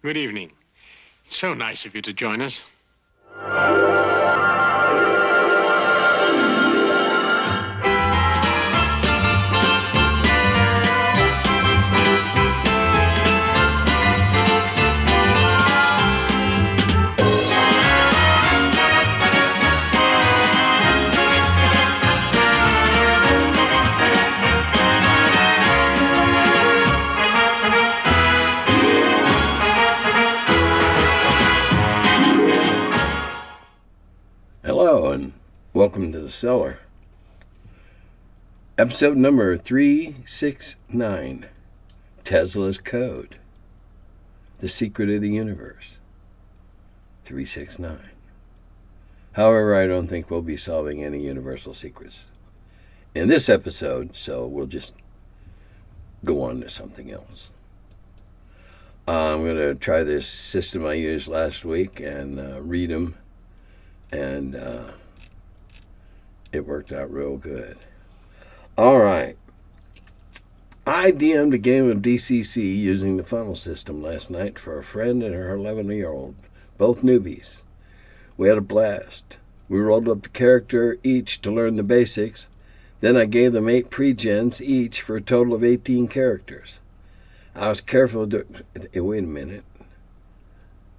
Good evening. It's so nice of you to join us. Hello and welcome to the Cellar. Episode number 369, Tesla's Code, The Secret of the Universe, 369. However, I don't think we'll be solving any universal secrets in this episode, so we'll just go on to something else. I'm going to try this system I used last week and read them. And it worked out real good. All right. I DM'd a game of DCC using the funnel system last night for a friend and her 11-year-old, both newbies. We had a blast. We rolled up a character each to learn the basics. Then I gave them 8 pre-gens each for a total of 18 characters. I was careful to... Wait a minute.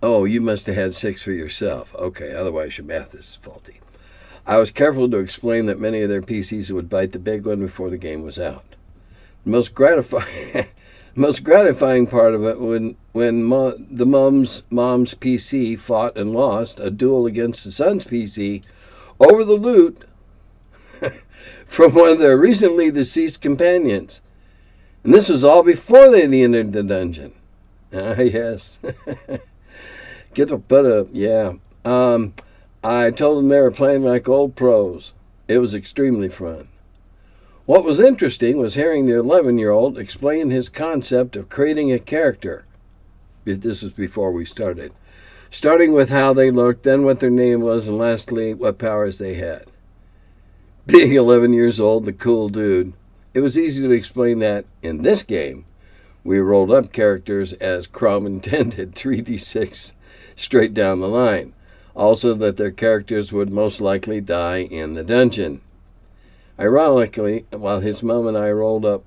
Oh, you must have had 6 for yourself. Okay, otherwise your math is faulty. I was careful to explain that many of their PCs would bite the big one before the game was out. The most gratifying part of it when the mom's PC fought and lost a duel against the son's PC over the loot from one of their recently deceased companions. And this was all before they entered the dungeon. Ah, yes. Get the butt up, yeah. I told them they were playing like old pros. It was extremely fun. What was interesting was hearing the 11-year-old explain his concept of creating a character. This was before we started. Starting with how they looked, then what their name was, and lastly, what powers they had. Being 11 years old, the cool dude, it was easy to explain that in this game, we rolled up characters as Crumb intended, 3d6 straight down the line. Also that their characters would most likely die in the dungeon. Ironically, while his mom and I rolled up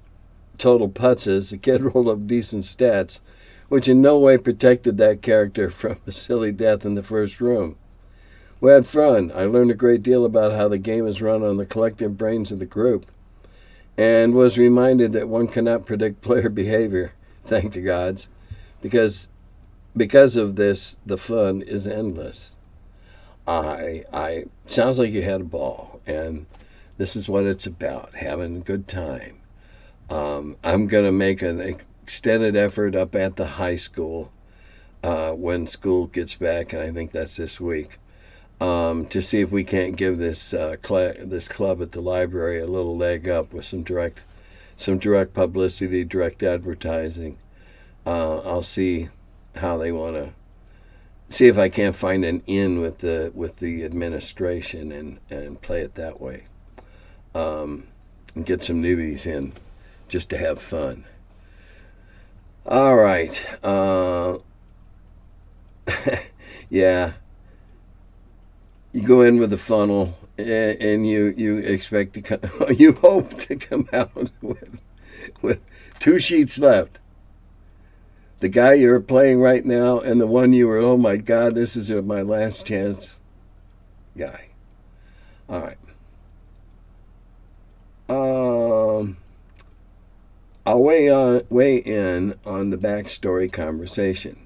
total putzes, the kid rolled up decent stats, which in no way protected that character from a silly death in the first room. We had fun. I learned a great deal about how the game is run on the collective brains of the group, and was reminded that one cannot predict player behavior, thank the gods, because of this, the fun is endless. Sounds like you had a ball, and this is what it's about, having a good time. I'm going to make an extended effort up at the high school when school gets back, and I think that's this week, to see if we can't give this club at the library a little leg up with some direct publicity, direct advertising. I'll see how they want to see if I can't find an in with the administration and play it that way, and get some newbies in just to have fun. All right, yeah, you go in with a funnel and you expect to come, you hope to come out with 2 sheets left. The guy you're playing right now and the one you were, oh my God, this is my last chance guy. All right. I'll weigh in on the backstory conversation.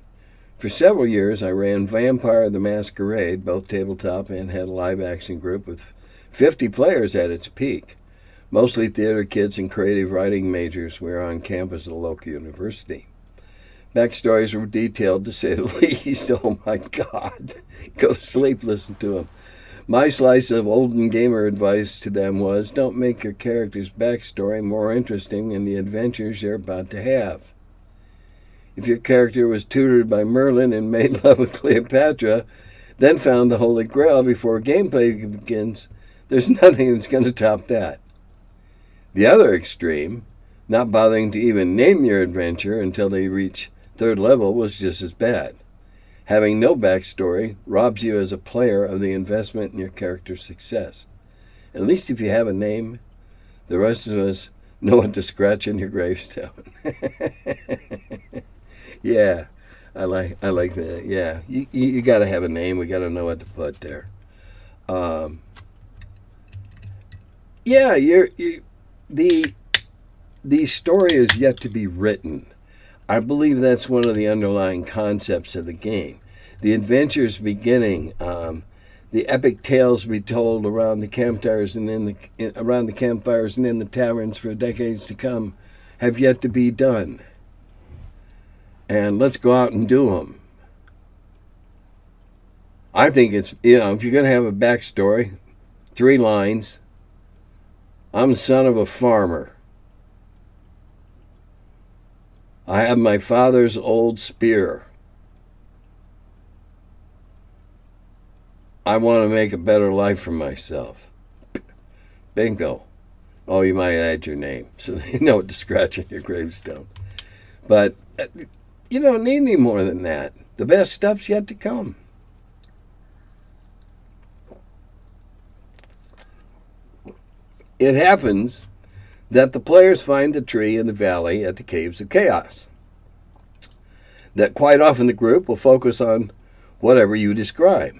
For several years, I ran Vampire the Masquerade, both tabletop, and had a live-action group with 50 players at its peak. Mostly theater kids and creative writing majors. We were on campus at a local university. Backstories were detailed, to say the least. Oh, my God. Go to sleep, listen to them. My slice of olden gamer advice to them was, don't make your character's backstory more interesting than the adventures you're about to have. If your character was tutored by Merlin and made love with Cleopatra, then found the Holy Grail before gameplay begins, there's nothing that's going to top that. The other extreme, not bothering to even name your adventure until they reach Third level was just as bad. Having no backstory robs you as a player of the investment in your character's success. At least if you have a name, the rest of us know what to scratch in your gravestone. Yeah, I like that. Yeah, you got to have a name. We got to know what to put there. Yeah, the story is yet to be written. I believe that's one of the underlying concepts of the game. The adventures beginning, the epic tales be told around the campfires and in the taverns for decades to come, have yet to be done. And let's go out and do them. I think it's, if you're going to have a backstory, 3 lines. I'm the son of a farmer. I have my father's old spear. I want to make a better life for myself. Bingo. Oh, you might add your name so they know what to scratch on your gravestone. But you don't need any more than that. The best stuff's yet to come. It happens that the players find the tree in the valley at the Caves of Chaos. That quite often the group will focus on whatever you describe.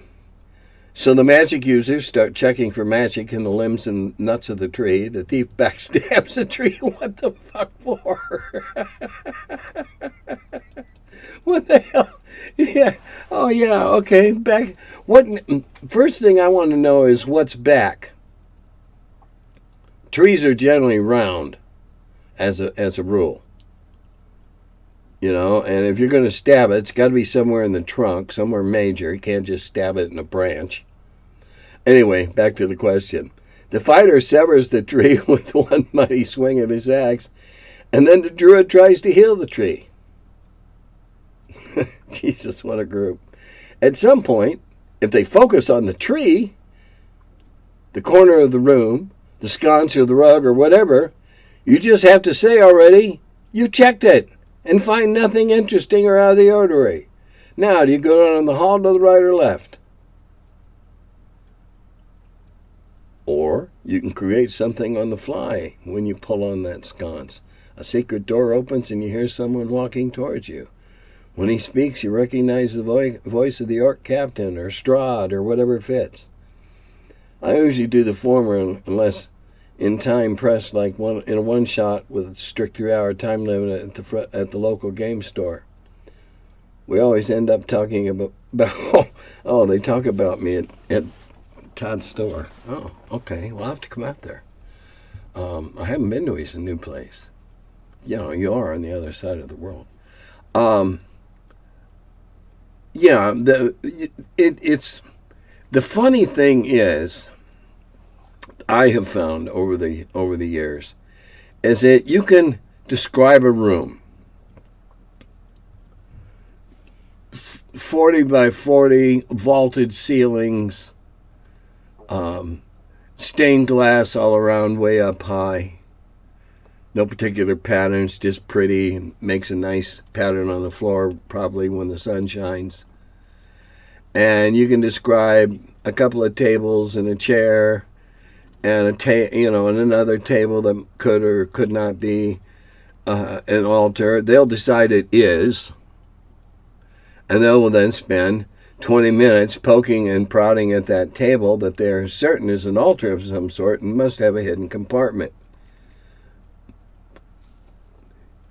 So the magic users start checking for magic in the limbs and nuts of the tree. The thief backstabs the tree. What the fuck for? What the hell? Yeah. Oh yeah. Okay. Back. What? First thing I want to know is what's back. Trees are generally round, as a rule. And if you're going to stab it, it's got to be somewhere in the trunk, somewhere major. You can't just stab it in a branch. Anyway, back to the question. The fighter severs the tree with one mighty swing of his axe, and then the druid tries to heal the tree. Jesus, what a group. At some point, if they focus on the tree, the corner of the room, the sconce or the rug or whatever, you just have to say already, you checked it, and find nothing interesting or out of the ordinary. Now, do you go down the hall to the right or left? Or you can create something on the fly when you pull on that sconce. A secret door opens and you hear someone walking towards you. When he speaks, you recognize the voice of the orc captain or Strahd or whatever fits. I usually do the former unless in time pressed, like in a one-shot with a strict 3-hour time limit at the local game store. We always end up talking about they talk about me at Todd's store. Oh, okay. Well, I'll have to come out there. I haven't been to his new place. You are on the other side of the world. It's the funny thing is, I have found over the years, is that you can describe a room, 40 by 40 vaulted ceilings, stained glass all around, way up high. No particular patterns, just pretty. Makes a nice pattern on the floor, probably when the sun shines. And you can describe a couple of tables and a chair, and and another table that could or could not be an altar. They'll decide it is, and they will then spend 20 minutes poking and prodding at that table that they're certain is an altar of some sort and must have a hidden compartment.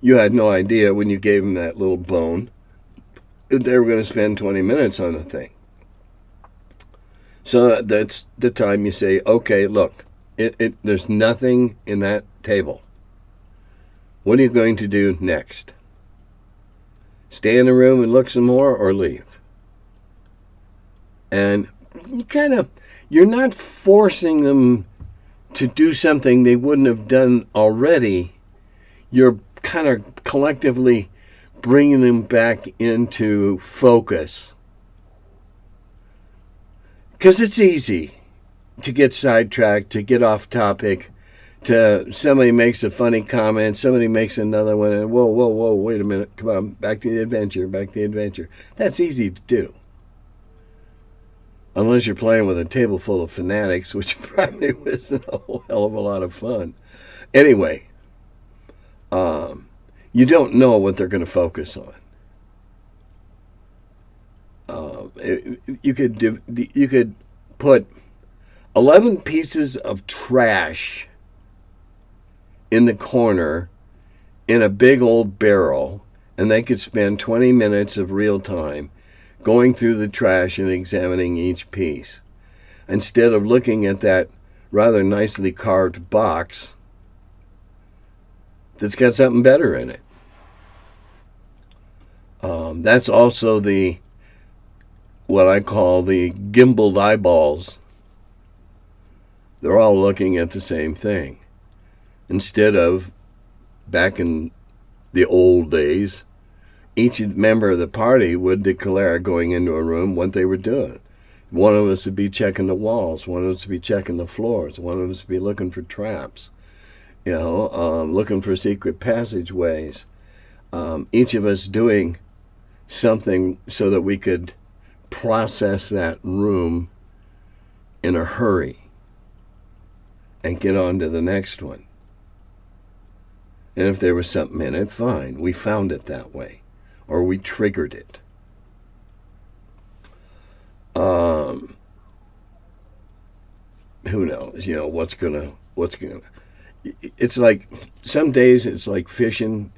You had no idea when you gave them that little bone that they were going to spend 20 minutes on the thing. So that's the time you say, okay, look, there's nothing in that table. What are you going to do next? Stay in the room and look some more or leave? And you're not forcing them to do something they wouldn't have done already. You're kind of collectively bringing them back into focus. Because it's easy to get sidetracked, to get off topic, to somebody makes a funny comment, somebody makes another one, and whoa, wait a minute, come on, back to the adventure. That's easy to do. Unless you're playing with a table full of fanatics, which probably wasn't a whole hell of a lot of fun. Anyway, you don't know what they're going to focus on. You could put 11 pieces of trash in the corner in a big old barrel, and they could spend 20 minutes of real time going through the trash and examining each piece, instead of looking at that rather nicely carved box that's got something better in it. That's also what I call the gimbaled eyeballs. They're all looking at the same thing. Instead of, back in the old days, each member of the party would declare, going into a room, what they were doing. One of us would be checking the walls. One of us would be checking the floors. One of us would be looking for traps, looking for secret passageways. Each of us doing something so that we could process that room in a hurry and get on to the next one. And if there was something in it, fine. We found it that way. Or we triggered it. Who knows? What's gonna. It's like, some days it's like fishing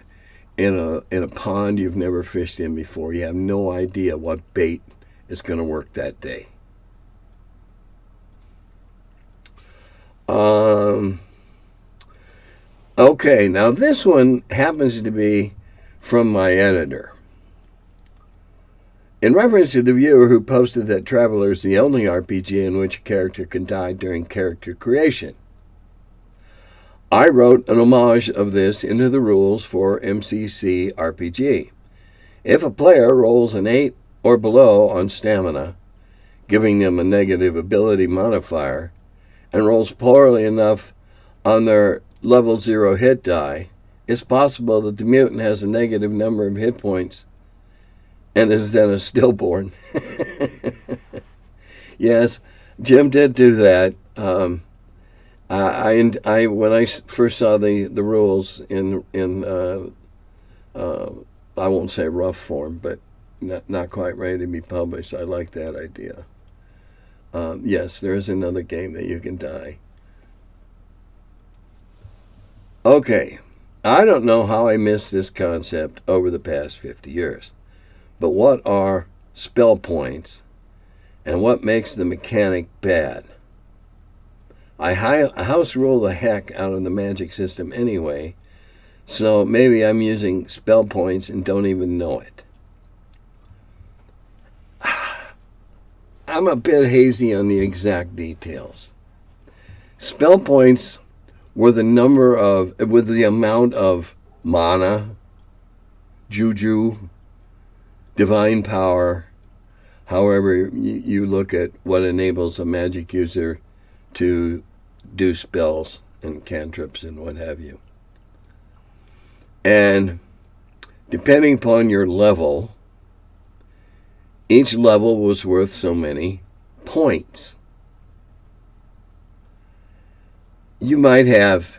in a pond you've never fished in before. You have no idea what bait is going to work that day. Okay, now this one happens to be from my editor. In reference to the viewer who posted that Traveler is the only RPG in which a character can die during character creation, I wrote an homage of this into the rules for MCC RPG. If a player rolls an 8 or below on stamina, giving them a negative ability modifier, and rolls poorly enough on their level 0 hit die, it's possible that the mutant has a negative number of hit points and is then a stillborn. Yes, Jim did do that. When I first saw the rules in I won't say rough form, but not quite ready to be published, I like that idea. Yes, there is another game that you can die. Okay, I don't know how I missed this concept over the past 50 years, but what are spell points and what makes the mechanic bad? I house rule the heck out of the magic system anyway, so maybe I'm using spell points and don't even know it. I'm a bit hazy on the exact details. Spell points were the amount of mana, juju, divine power, however you look at what enables a magic user to do spells and cantrips and what have you. And depending upon your level, each level was worth so many points. You might have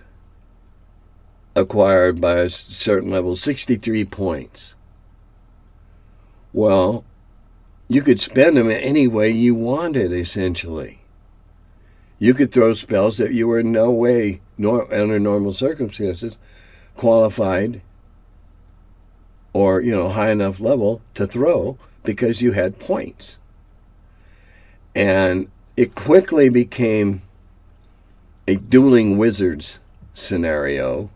acquired by a certain level 63 points. Well, you could spend them any way you wanted, essentially. You could throw spells that you were in no way, under normal circumstances, qualified or, high enough level to throw because you had points. And it quickly became a dueling wizards scenario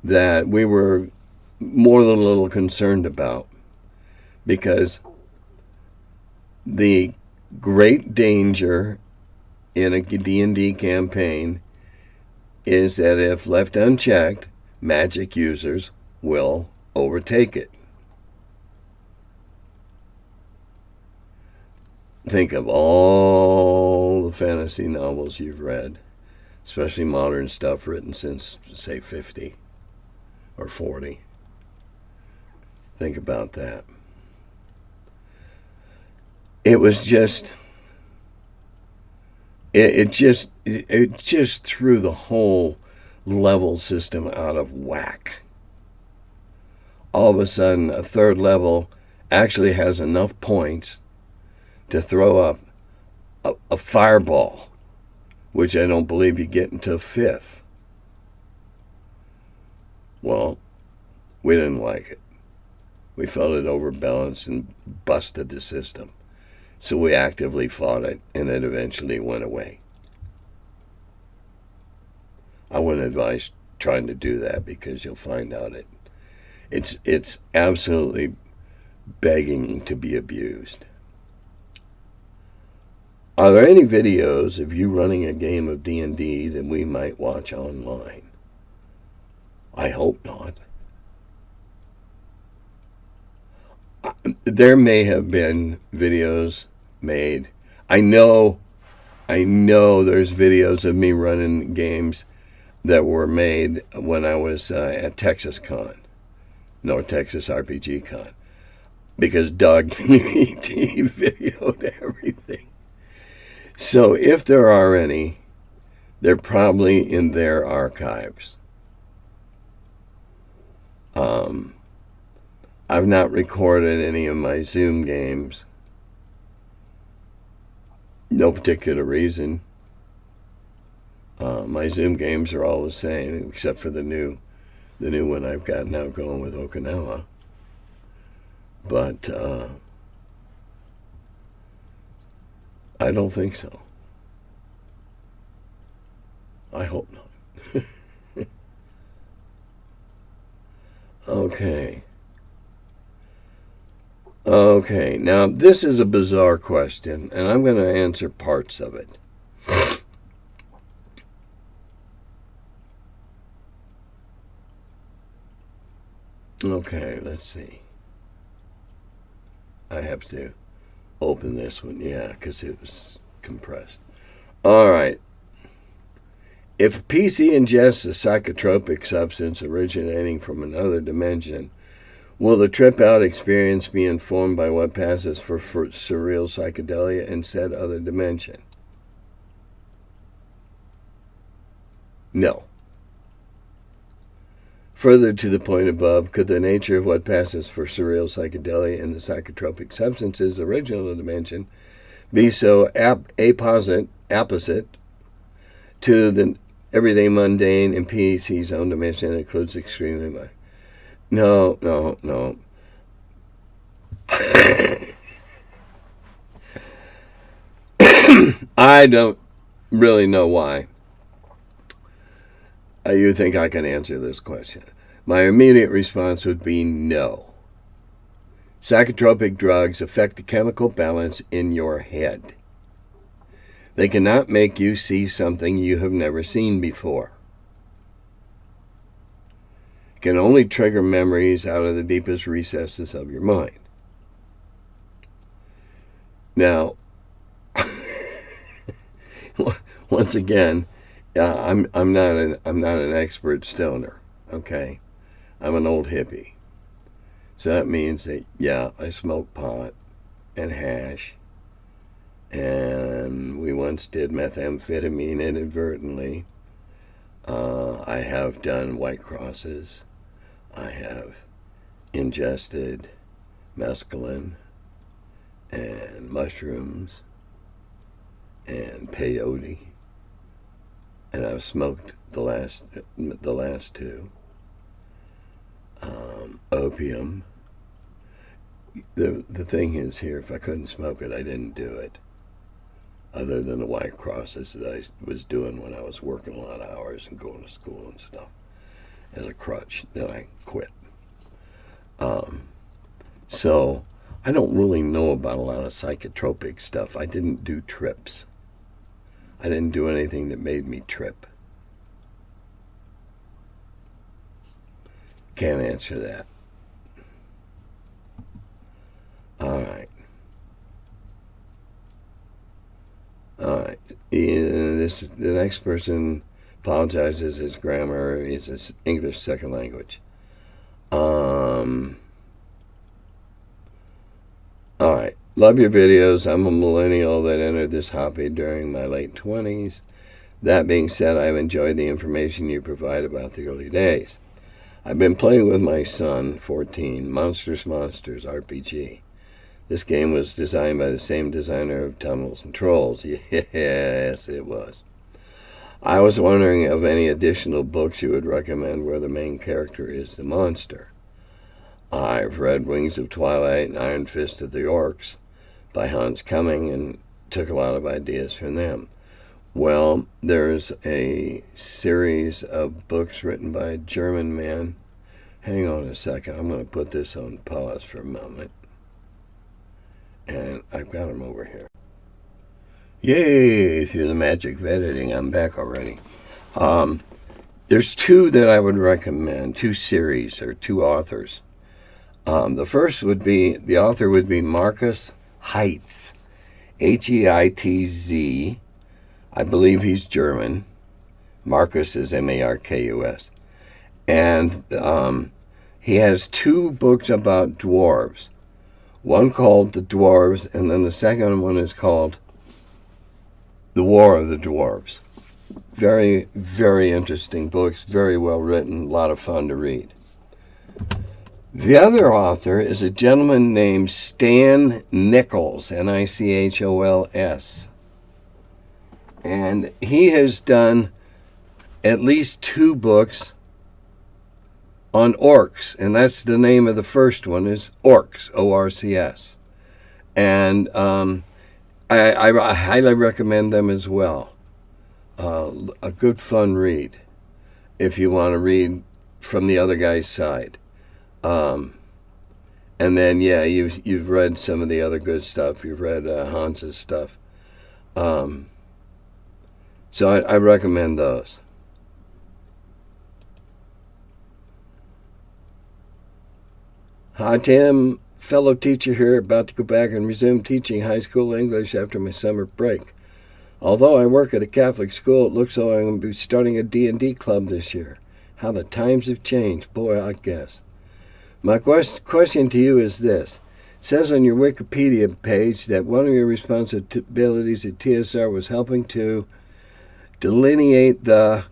that we were more than a little concerned about, because the great danger in a D&D campaign is that if left unchecked, magic users will overtake it. Think of all the fantasy novels you've read. especially modern stuff written since, say, 50 or 40. Think about that. It was just, it just threw the whole level system out of whack. All of a sudden, a third level actually has enough points to throw up a fireball, which I don't believe you get until fifth. Well, we didn't like it. We felt it overbalanced and busted the system. So we actively fought it, and it eventually went away. I wouldn't advise trying to do that, because you'll find out it's absolutely begging to be abused. Are there any videos of you running a game of D&D that we might watch online? I hope not. There may have been videos made. I know there's videos of me running games that were made when I was at Texas Con, North Texas RPG Con, because Doug he videoed everything. So if there are any, they're probably in their archives. I've not recorded any of my Zoom games. No particular reason. My Zoom games are all the same, except for the new one I've got now going with Okinawa. But I don't think so. I hope not. Okay, now this is a bizarre question, and I'm going to answer parts of it. Okay, let's see. I have to open this one, yeah, because it was compressed. All right. If a PC ingests a psychotropic substance originating from another dimension, will the trip-out experience be informed by what passes for surreal psychedelia in said other dimension? No. Further to the point above, could the nature of what passes for surreal psychedelia in the psychotropic substance's original dimension be so opposite to the everyday mundane in PC's own dimension that includes extremely much? No. I don't really know why you think I can answer this question. My immediate response would be no. Psychotropic drugs affect the chemical balance in your head. They cannot make you see something you have never seen before. Can only trigger memories out of the deepest recesses of your mind. Now, once again, I'm not an expert stoner. Okay, I'm an old hippie, so that means that I smoke pot and hash, and we once did methamphetamine inadvertently. I have done White Crosses. I have ingested mescaline and mushrooms and peyote, and I've smoked the last two. Opium. The thing is here, if I couldn't smoke it, I didn't do it. Other than the White Crosses that I was doing when I was working a lot of hours and going to school and stuff as a crutch, then I quit. So I don't really know about a lot of psychotropic stuff. I didn't do trips. I didn't do anything that made me trip. Can't answer that. All right. The next person Apologizes his grammar is his English second language. All right. Love your videos. I'm a millennial that entered this hobby during my late 20s. That being said, I've enjoyed the information you provide about the early days. I've been playing with my son, 14, Monsters RPG. This game was designed by the same designer of Tunnels and Trolls. Yes, it was. I was wondering of any additional books you would recommend where the main character is the monster. I've read Wings of Twilight and Iron Fist of the Orcs by Hans Cumming and took a lot of ideas from them. Well, there's a series of books written by a German man. Hang on a second. I'm going to put this on pause for a moment. And I've got them over here. Yay! Through the magic of editing, I'm back already. There's two that I would recommend, two series or two authors. The first would be, the author would be Marcus Heitz, Heitz. I believe he's German. Marcus is Markus. And he has two books about dwarves. One called The Dwarves, and then the second one is called The War of the Dwarves. Very, very interesting books, very well written, a lot of fun to read. The other author is a gentleman named Stan Nichols, Nichols. And he has done at least two books on orcs, and that's the name of the first one is Orcs, O-R-C-S. And I highly recommend them as well. A good fun read if you want to read from the other guy's side. And then, yeah, you've read some of the other good stuff. You've read Hans's stuff. So I recommend those. Hi, Tim. Fellow teacher here, about to go back and resume teaching high school English after my summer break. Although I work at a Catholic school, it looks like I'm going to be starting a D&D club this year. How the times have changed. Boy, I guess. My question to you is this. It says on your Wikipedia page that one of your responsibilities at TSR was helping to delineate the...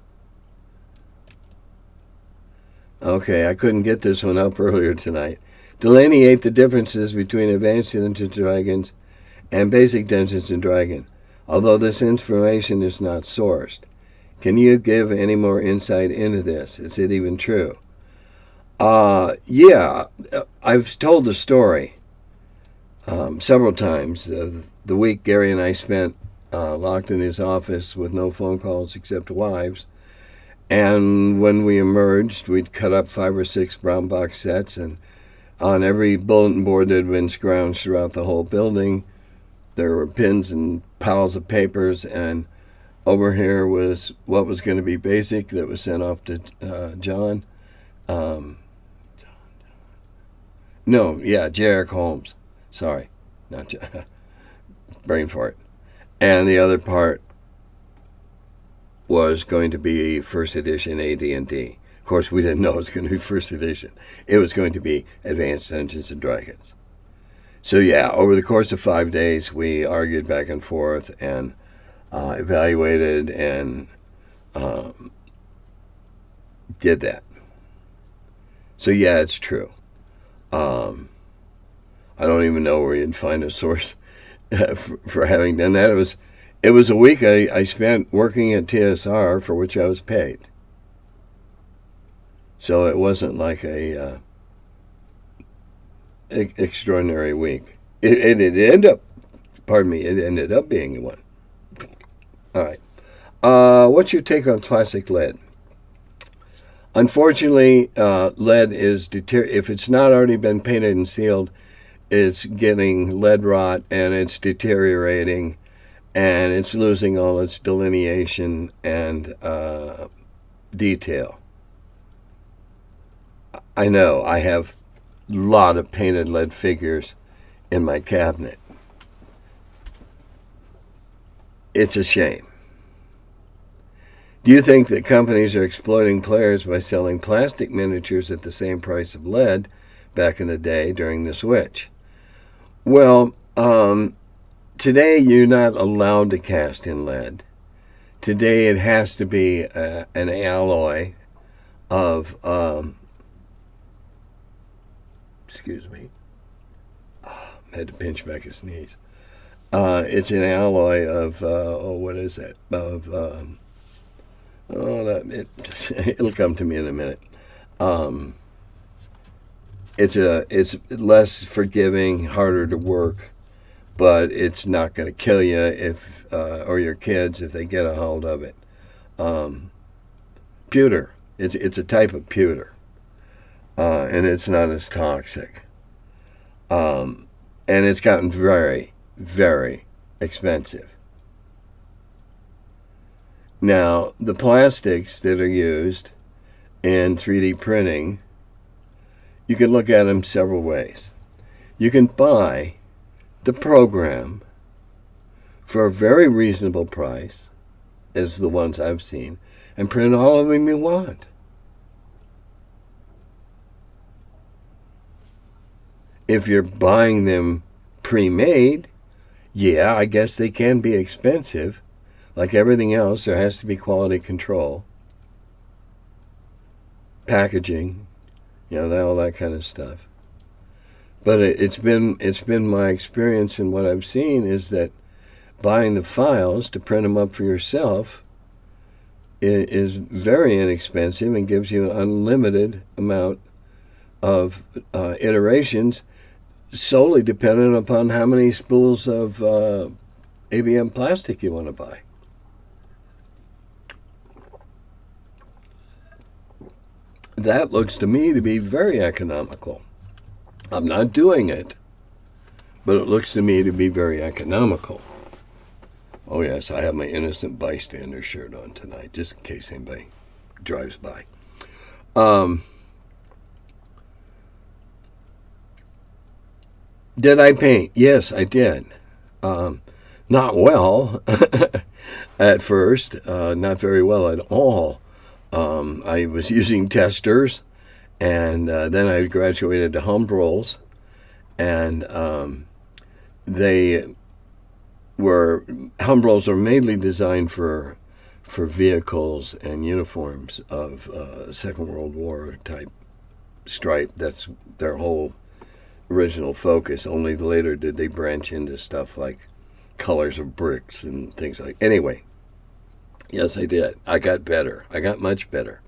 Okay, I couldn't get this one up earlier tonight. Delineate the differences between Advanced Dungeons & Dragons and Basic Dungeons & Dragons, although this information is not sourced. Can you give any more insight into this? Is it even true? Yeah, I've told the story several times. The week Gary and I spent locked in his office with no phone calls except wives. And when we emerged, we'd cut up 5 or 6 brown box sets, and on every bulletin board that had been scrounged throughout the whole building, there were pins and piles of papers, and over here was what was going to be basic that was sent off to John. J.R. Holmes. Sorry, not John. Brain fart. And the other part was going to be first edition AD&D. Of course, we didn't know it was going to be first edition. It was going to be Advanced Dungeons & Dragons. So yeah, over the course of 5 days, we argued back and forth and evaluated and did that. So yeah, it's true. I don't even know where you'd find a source for having done that. It was a week I spent working at TSR for which I was paid. So it wasn't like a extraordinary week. It ended up being one. All right. What's your take on classic lead? Unfortunately, lead is if it's not already been painted and sealed, it's getting lead rot and it's deteriorating and it's losing all its delineation and detail. I know I have a lot of painted lead figures in my cabinet. It's a shame. Do you think that companies are exploiting players by selling plastic miniatures at the same price of lead back in the day during the switch? Well, today you're not allowed to cast in lead. Today it has to be an alloy of, excuse me, I had to pinch back a sneeze. It's an alloy of, what is that? It'll come to me in a minute. It's less forgiving, harder to work, but it's not going to kill you if or your kids if they get a hold of it. Pewter. It's a type of pewter, and it's not as toxic. And it's gotten very, very expensive. Now, the plastics that are used in 3D printing, you can look at them several ways. You can buy the program for a very reasonable price, as the ones I've seen, and print all of them you want. If you're buying them pre-made, yeah, I guess they can be expensive. Like everything else, there has to be quality control, packaging, all that kind of stuff. But it's been my experience, and what I've seen is that buying the files to print them up for yourself is very inexpensive and gives you an unlimited amount of iterations, solely dependent upon how many spools of ABM plastic you want to buy. That looks to me to be very economical. I'm not doing it, but it looks to me to be very economical. Oh yes, I have my innocent bystander shirt on tonight, just in case anybody drives by. Did I paint? Yes, I did. Not well at first, not very well at all. I was using testers, and then I graduated to Humbrolls, and Humbrolls are mainly designed for vehicles and uniforms of Second World War type stripe. That's their whole original focus. Only later did they branch into stuff like colors of bricks and things like. Anyway, yes, I did. I got better. I got much better.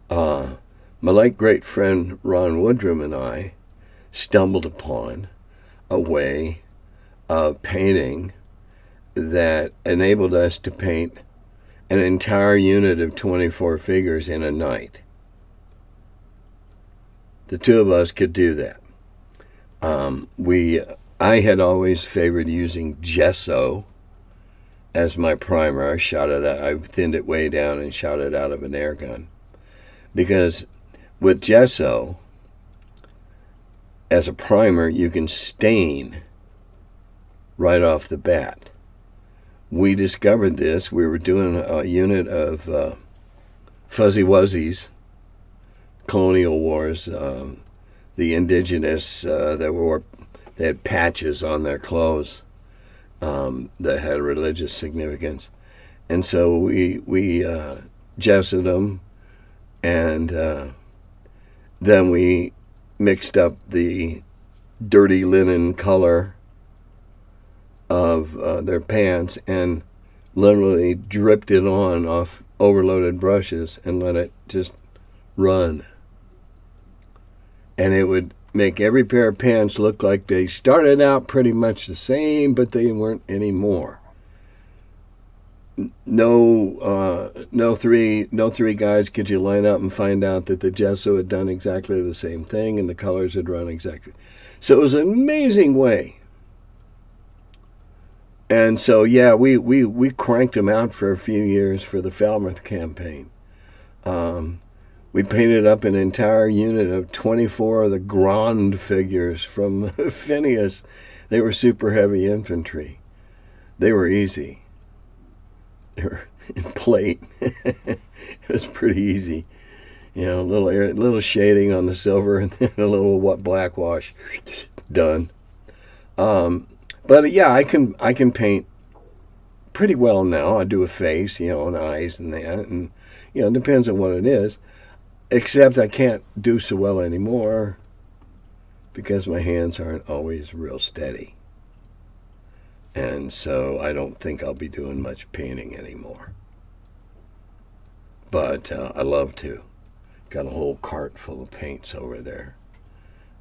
My late great friend Ron Woodrum and I stumbled upon a way of painting that enabled us to paint an entire unit of 24 figures in a night. The two of us could do that. I had always favored using gesso as my primer. I thinned it way down and shot it out of an air gun. Because with gesso, as a primer, you can stain right off the bat. We discovered this. We were doing a unit of Fuzzy Wuzzies, Colonial Wars, the indigenous they had patches on their clothes that had religious significance. And so we gessoed them, and then we mixed up the dirty linen color of their pants and literally dripped it on off overloaded brushes and let it just run. And it would make every pair of pants look like they started out pretty much the same, but they weren't anymore. No three guys could you line up and find out that the gesso had done exactly the same thing and the colors had run exactly. So it was an amazing way. And so, yeah, we cranked them out for a few years for the Falmouth campaign. We painted up an entire unit of 24 of the Grand figures from Phineas. They were super heavy infantry. They were easy. plate. It was pretty easy. You know, little shading on the silver and then a little black wash. Done. But yeah, I can paint pretty well now. I do a face, you know, and eyes and that, and you know, it depends on what it is. Except I can't do so well anymore because my hands aren't always real steady. And so I don't think I'll be doing much painting anymore. But I love to. Got a whole cart full of paints over there.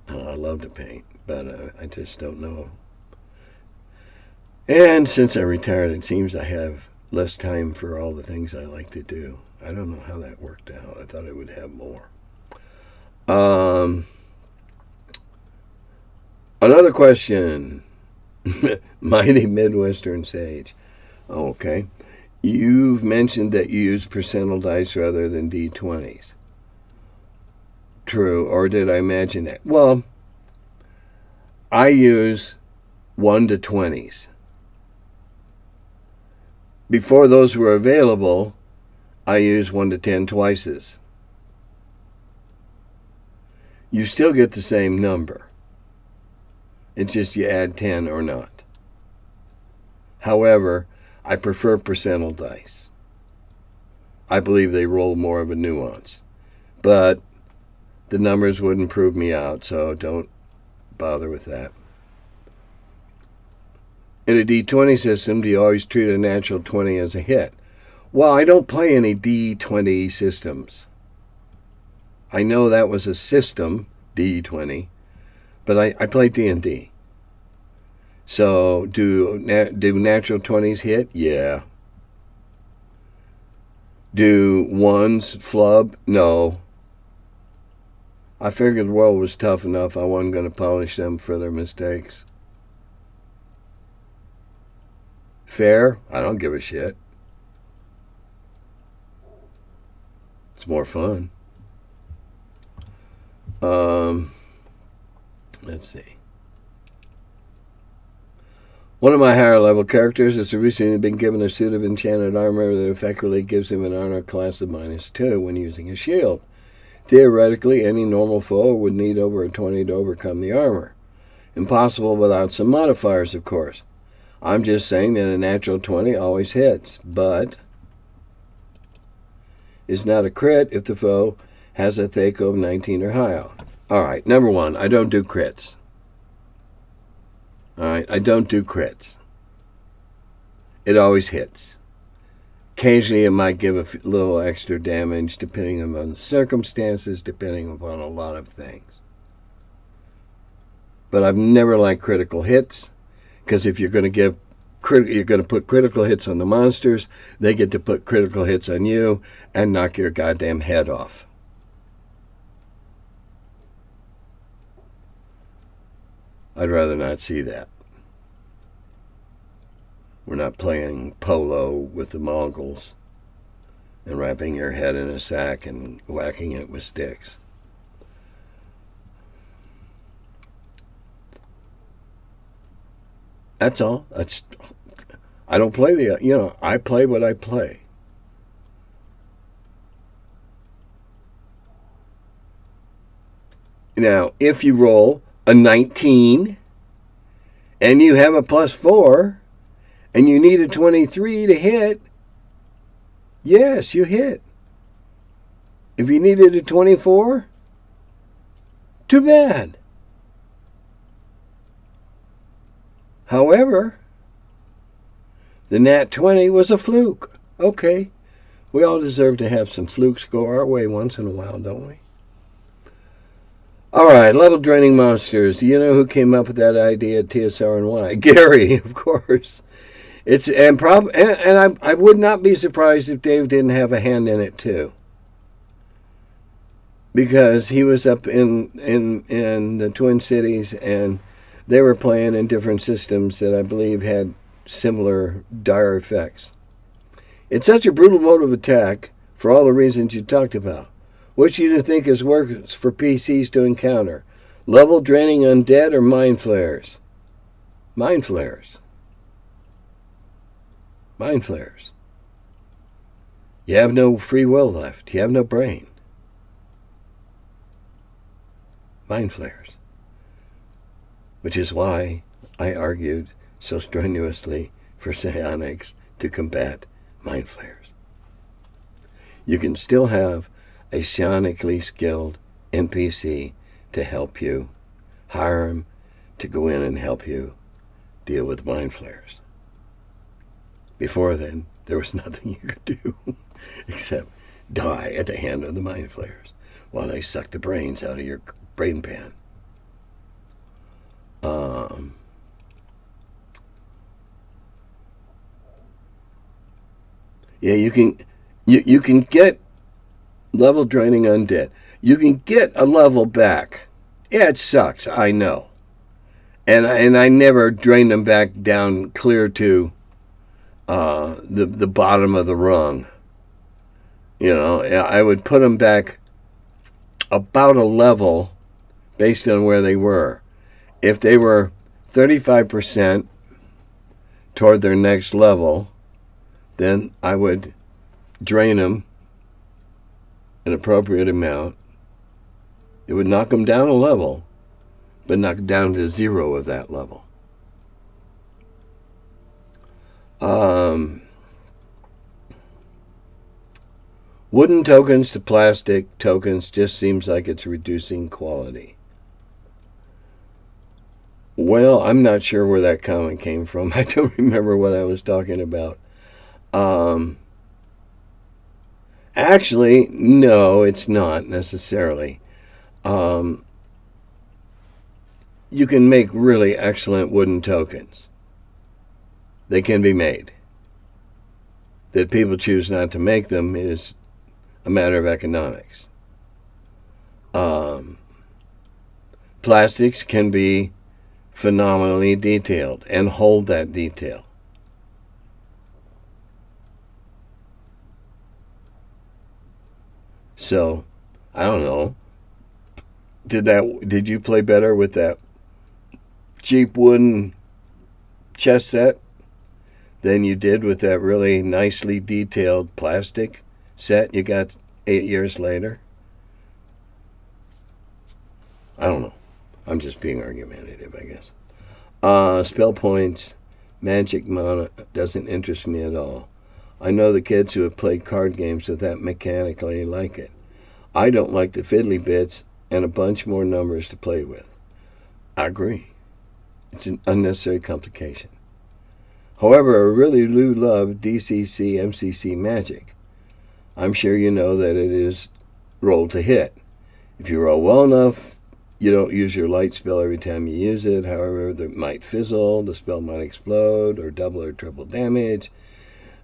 I love to paint, but I just don't know. And since I retired, it seems I have less time for all the things I like to do. I don't know how that worked out. I thought I would have more. Another question. Mighty Midwestern Sage. Okay. You've mentioned that you use percentile dice rather than D20s. True, or did I imagine that? Well, I use 1 to 20s. Before those were available, I use 1 to 10 twices. You still get the same number. It's just you add 10 or not. However, I prefer percentile dice. I believe they roll more of a nuance. But the numbers wouldn't prove me out, so don't bother with that. In a D20 system, do you always treat a natural 20 as a hit? Well, I don't play any D20 systems. I know that was a system, D20, but I play D&D. So do natural 20s hit? Yeah. Do ones flub? No. I figured the world was tough enough. I wasn't going to punish them for their mistakes. Fair? I don't give a shit. It's more fun. Let's see. One of my higher level characters has recently been given a suit of enchanted armor that effectively gives him an armor class of -2 when using a shield. Theoretically, any normal foe would need over a 20 to overcome the armor. Impossible without some modifiers, of course. I'm just saying that a natural 20 always hits, but is not a crit if the foe has a THACO of 19 or higher. Alright, number one, I don't do crits. Alright, I don't do crits. It always hits. Occasionally it might give a little extra damage depending on the circumstances, depending upon a lot of things. But I've never liked critical hits, because if you're going to put critical hits on the monsters, they get to put critical hits on you and knock your goddamn head off. I'd rather not see that. We're not playing polo with the Mongols and wrapping your head in a sack and whacking it with sticks. That's all. I don't play I play what I play. Now, if you roll a 19 and you have a +4 and you need a 23 to hit, yes, you hit. If you needed a 24, too bad. However, the nat 20 was a fluke. Okay, we all deserve to have some flukes go our way once in a while, don't we? All right, level draining monsters. Do you know who came up with that idea at TSR and why? Gary, of course. I would not be surprised if Dave didn't have a hand in it too, because he was up in the Twin Cities and they were playing in different systems that I believe had similar dire effects. It's such a brutal mode of attack for all the reasons you talked about. Which do you think is worse for PCs to encounter? Level draining undead or mind flayers? Mind flayers. Mind flayers. You have no free will left. You have no brain. Mind flayers. Which is why I argued so strenuously for psionics to combat mind flayers. You can still have a psionically skilled NPC to help you. Hire him to go in and help you deal with mind flayers. Before then, there was nothing you could do except die at the hand of the mind flayers while they suck the brains out of your brain pan. Yeah, you can get level draining undead. You can get a level back. Yeah, it sucks, I know. And I never drained them back down clear to the bottom of the rung. You know, I would put them back about a level based on where they were. If they were 35% toward their next level, then I would drain them an appropriate amount. It would knock them down a level, but knock down to 0 of that level. Wooden tokens to plastic tokens just seems like it's reducing quality. Well, I'm not sure where that comment came from. I don't remember what I was talking about. Actually, no, it's not necessarily. You can make really excellent wooden tokens. They can be made. That people choose not to make them is a matter of economics. Plastics can be phenomenally detailed and hold that detail. So, I don't know. Did you play better with that cheap wooden chess set than you did with that really nicely detailed plastic set you got 8 years later? I don't know. I'm just being argumentative, I guess. Spell points, magic mana doesn't interest me at all. I know the kids who have played card games with that mechanically like it. I don't like the fiddly bits and a bunch more numbers to play with. I agree. It's an unnecessary complication. However, I really do love DCC MCC magic. I'm sure you know that it is roll to hit. If you roll well enough, you don't use your light spell every time you use it. However, it might fizzle, the spell might explode, or double or triple damage,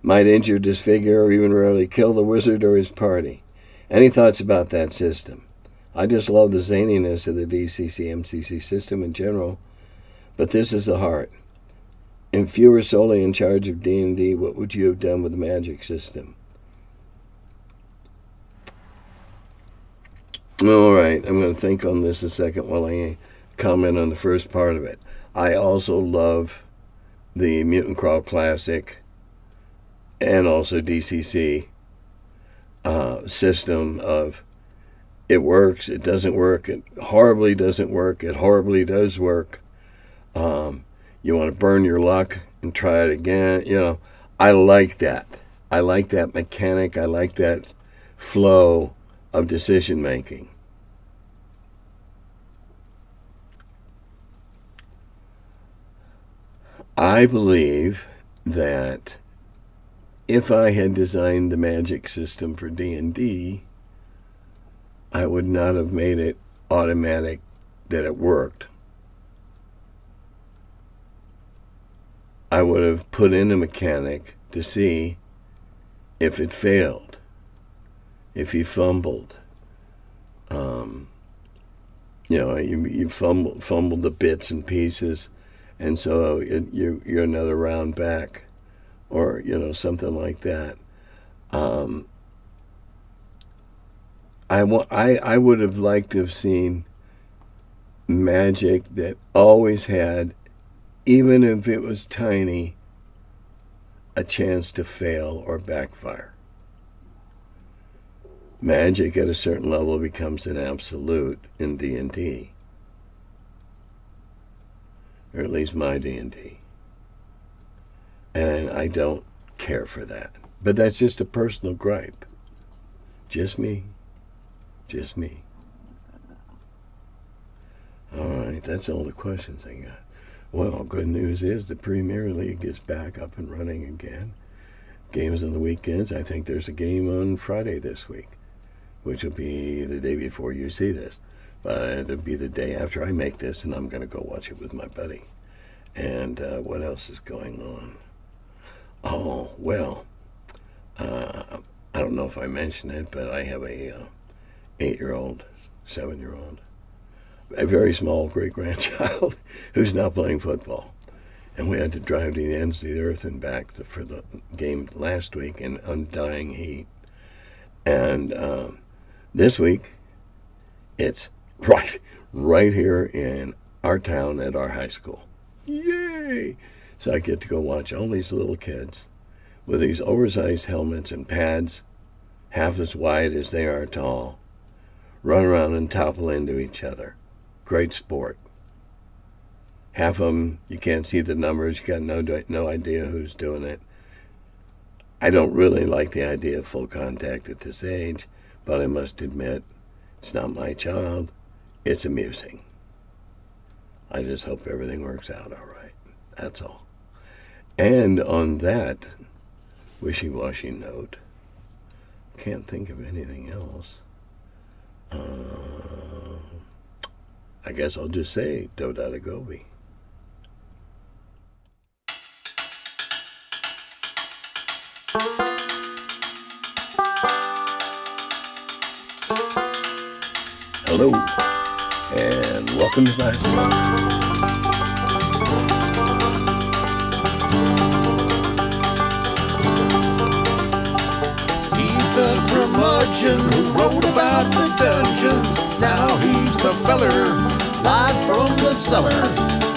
might injure, disfigure, or even rarely kill the wizard or his party. Any thoughts about that system? I just love the zaniness of the DCC-MCC system in general, but this is the heart. If you were solely in charge of D&D, what would you have done with the magic system? All right, I'm going to think on this a second while I comment on the first part of it. I also love the Mutant Crawl Classic and also DCC system of it works, it doesn't work, it horribly doesn't work, it horribly does work. You want to burn your luck and try it again. You know, I like that. I like that mechanic. I like that flow of decision making. I believe that if I had designed the magic system for D&D, I would not have made it automatic that it worked. I would have put in a mechanic to see if it failed, if you fumbled. You fumbled the bits and pieces, and so you're another round back, or something like that. I would have liked to have seen magic that always had, even if it was tiny, a chance to fail or backfire. Magic at a certain level becomes an absolute in D&D. Or at least my D&D. And I don't care for that. But that's just a personal gripe. Just me. Just me. All right, that's all the questions I got. Well, good news is the Premier League is back up and running again. Games on the weekends. I think there's a game on Friday this week, which will be the day before you see this. But it'll be the day after I make this, and I'm going to go watch it with my buddy. And what else is going on? Oh, well, I don't know if I mentioned it, but I have a 8-year-old, 7-year-old, a very small great-grandchild who's now playing football. And we had to drive to the ends of the earth and back for the game last week in undying heat. And this week, it's right here in our town at our high school. Yay! So I get to go watch all these little kids with these oversized helmets and pads, half as wide as they are tall, run around and topple into each other. Great sport. Half of them, you can't see the numbers. You got no idea who's doing it. I don't really like the idea of full contact at this age, but I must admit, it's not my child. It's amusing. I just hope everything works out all right. That's all. And on that wishy-washy note, can't think of anything else. I guess I'll just say, Dodada Gobi. Hello, and welcome to my cellar. He's the curmudgeon who wrote about the dungeons. Now he's the feller, live from the cellar.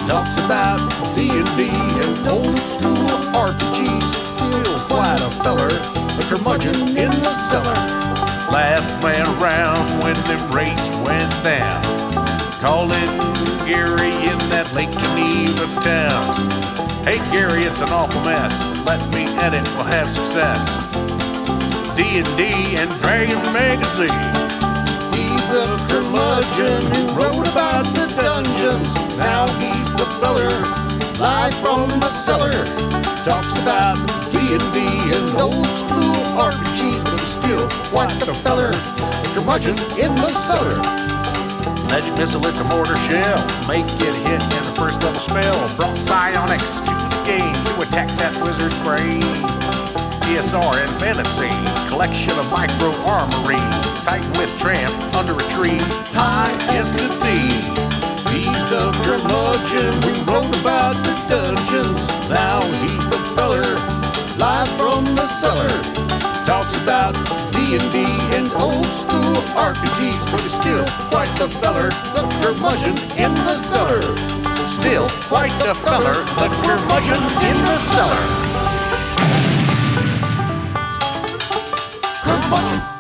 Talks about D&D and old school RPGs. Still quite a feller, the curmudgeon in the cellar. Last man around when them rates went down. Calling Gary in that Lake Geneva town. Hey Gary, it's an awful mess. Let me edit, we'll have success. D&D and Dragon Magazine. He's the curmudgeon who wrote about the dungeons. Now he's the feller, live from the cellar. Talks about D&D and old school RPGs, but he's still quite the feller, the curmudgeon in the cellar. Magic missile, it's a mortar shell. Make it hit in the first level spell. Brought psionics to the game to attack that wizard's brain. DSR and fantasy, collection of micro armory. Titan with tramp under a tree, high as could be. He's the curmudgeon who wrote about the dungeons. Now he's the feller, live from the cellar. Talks about D&D and old school RPGs, but he's still quite the feller, the curmudgeon in the cellar. Still quite the feller, the curmudgeon in the cellar. Curmudgeon.